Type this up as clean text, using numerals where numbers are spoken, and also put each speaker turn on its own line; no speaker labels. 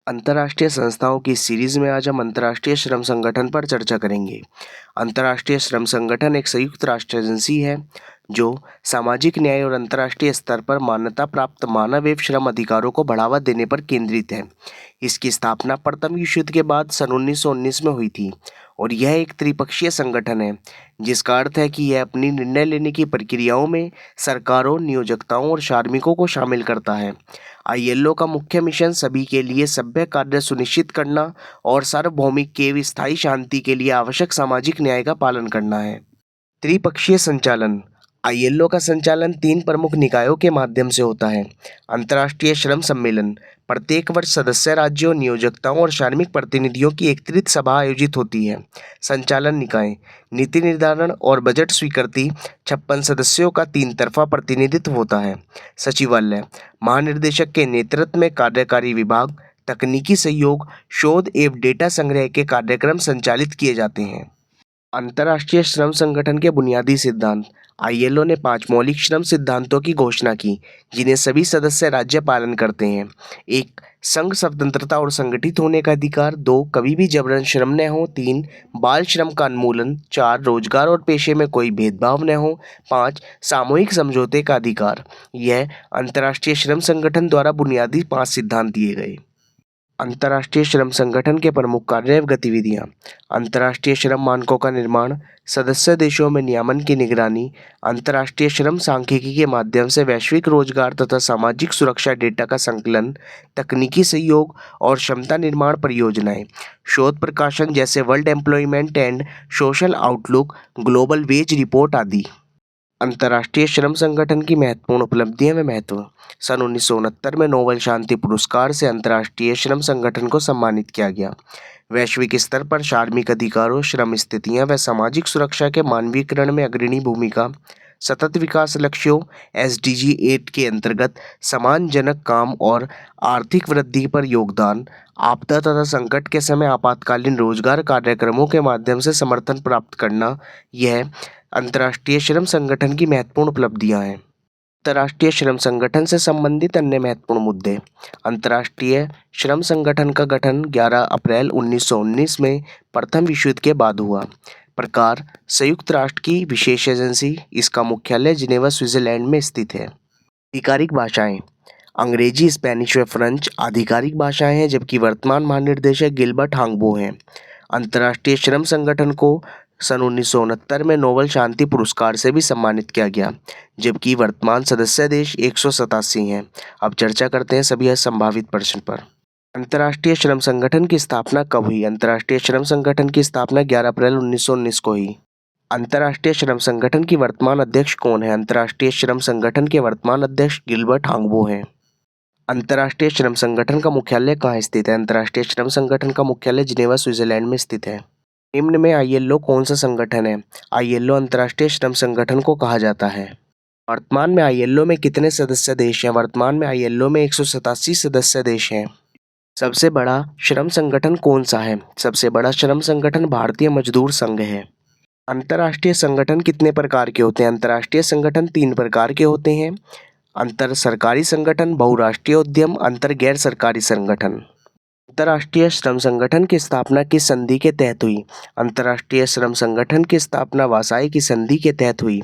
अंतर्राष्ट्रीय संस्थाओं की सीरीज में आज हम अंतर्राष्ट्रीय श्रम संगठन पर चर्चा करेंगे। अंतर्राष्ट्रीय श्रम संगठन एक संयुक्त राष्ट्र एजेंसी है जो सामाजिक न्याय और अंतर्राष्ट्रीय स्तर पर मान्यता प्राप्त मानव एवं श्रम अधिकारों को बढ़ावा देने पर केंद्रित है। इसकी स्थापना प्रथम विश्व युद्ध के बाद सन 1919 में हुई थी और यह एक त्रिपक्षीय संगठन है, जिसका अर्थ है कि यह अपनी निर्णय लेने की प्रक्रियाओं में सरकारों, नियोजकताओं और कार्मिकों को शामिल करता है। आईएलओ का मुख्य मिशन सभी के लिए सभ्य कार्य सुनिश्चित करना और सार्वभौमिक एवं स्थायी शांति के लिए आवश्यक सामाजिक न्याय का पालन करना है। त्रिपक्षीय संचालन। आईएलओ का संचालन 3 प्रमुख निकायों के माध्यम से होता है। अंतर्राष्ट्रीय श्रम सम्मेलन। प्रत्येक वर्ष सदस्य राज्यों, नियोजकताओं और श्रमिक प्रतिनिधियों की एकत्रित सभा आयोजित होती है। संचालन निकाय। नीति निर्धारण और बजट स्वीकृति। 56 सदस्यों का 3 तरफा प्रतिनिधित्व होता है। सचिवालय। महानिर्देशक के नेतृत्व में कार्यकारी विभाग, तकनीकी सहयोग, शोध एवं डेटा संग्रह के कार्यक्रम संचालित किए जाते हैं। अंतर्राष्ट्रीय श्रम संगठन के बुनियादी सिद्धांत। आईएलओ ने 5 मौलिक श्रम सिद्धांतों की घोषणा की, जिन्हें सभी सदस्य राज्य पालन करते हैं। 1. संघ स्वतंत्रता और संगठित होने का अधिकार। 2. कभी भी जबरन श्रम न हो। 3. बाल श्रम का उन्मूलन। 4. रोजगार और पेशे में कोई भेदभाव न हो। 5. सामूहिक समझौते का अधिकार। यह अंतर्राष्ट्रीय श्रम संगठन द्वारा बुनियादी 5 सिद्धांत दिए गए। अंतर्राष्ट्रीय श्रम संगठन के प्रमुख कार्य एवं गतिविधियां। अंतर्राष्ट्रीय श्रम मानकों का निर्माण, सदस्य देशों में नियमन की निगरानी, अंतर्राष्ट्रीय श्रम सांख्यिकी के माध्यम से वैश्विक रोजगार तथा सामाजिक सुरक्षा डेटा का संकलन, तकनीकी सहयोग और क्षमता निर्माण परियोजनाएं, शोध प्रकाशन जैसे world employment and social outlook, global wage report आदि। अंतर्राष्ट्रीय श्रम संगठन की महत्वपूर्ण उपलब्धियां व महत्व। सन 1969 में नोबेल शांति पुरस्कार से अंतर्राष्ट्रीय श्रम संगठन को सम्मानित किया गया। वैश्विक स्तर पर कार्मिक अधिकारों, श्रम स्थितियां व सामाजिक सुरक्षा के मानवीकरण में अग्रणी भूमिका। सतत विकास लक्ष्यों SDG 8 के अंतर्गत सम्मानजनक काम और आर्थिक वृद्धि पर योगदान। आपदा तथा संकट के समय आपातकालीन रोजगार कार्यक्रमों के माध्यम से समर्थन प्राप्त करना, यह अंतर्राष्ट्रीय श्रम संगठन की महत्वपूर्ण उपलब्धियां हैं। अंतर्राष्ट्रीय श्रम संगठन से संबंधित अन्य महत्वपूर्ण मुद्दे। अंतर्राष्ट्रीय श्रम संगठन का गठन 11 अप्रैल 1919 में प्रथम विश्व युद्ध के बाद हुआ। प्रकार: संयुक्त राष्ट्र की विशेष एजेंसी। इसका मुख्यालय जिनेवा, स्विट्जरलैंड में स्थित है। आधिकारिक भाषाएं: अंग्रेजी, स्पेनिश व फ्रेंच आधिकारिक भाषाएं हैं, जबकि वर्तमान महानिर्देशक गिलबर्ट हांगबो हैं। अंतर्राष्ट्रीय श्रम संगठन को सन 1969 में नोबेल शांति पुरस्कार से भी सम्मानित किया गया, जबकि वर्तमान सदस्य देश 187 हैं। अब चर्चा करते हैं सभी संभावित प्रश्न पर। अंतर्राष्ट्रीय श्रम संगठन की स्थापना कब हुई? अंतर्राष्ट्रीय श्रम संगठन की स्थापना 11 अप्रैल 1919 को हुई। अंतर्राष्ट्रीय श्रम संगठन की वर्तमान अध्यक्ष कौन है? अंतर्राष्ट्रीय श्रम संगठन के वर्तमान अध्यक्ष गिलबर्ट हांगबो हैं। अंतर्राष्ट्रीय श्रम संगठन का मुख्यालय कहाँ स्थित है? अंतर्राष्ट्रीय श्रम संगठन का मुख्यालय जिनेवा, स्विट्जरलैंड में स्थित है। निम्न में आईएलओ कौन सा संगठन है? आईएलओ अंतर्राष्ट्रीय श्रम संगठन को कहा जाता है। वर्तमान में आईएलओ में कितने सदस्य देश हैं? वर्तमान में आईएलओ में 187 सदस्य देश हैं। सबसे बड़ा श्रम संगठन कौन सा है? सबसे बड़ा श्रम संगठन भारतीय मजदूर संघ है। अंतर्राष्ट्रीय संगठन कितने प्रकार के होते हैं? अंतर्राष्ट्रीय संगठन 3 प्रकार के होते हैं। अंतर सरकारी संगठन, बहुराष्ट्रीय उद्यम, अंतर गैर सरकारी संगठन। अंतर्राष्ट्रीय श्रम संगठन की स्थापना किस संधि के तहत हुई? अंतर्राष्ट्रीय श्रम संगठन की स्थापना वर्साई की संधि के तहत हुई,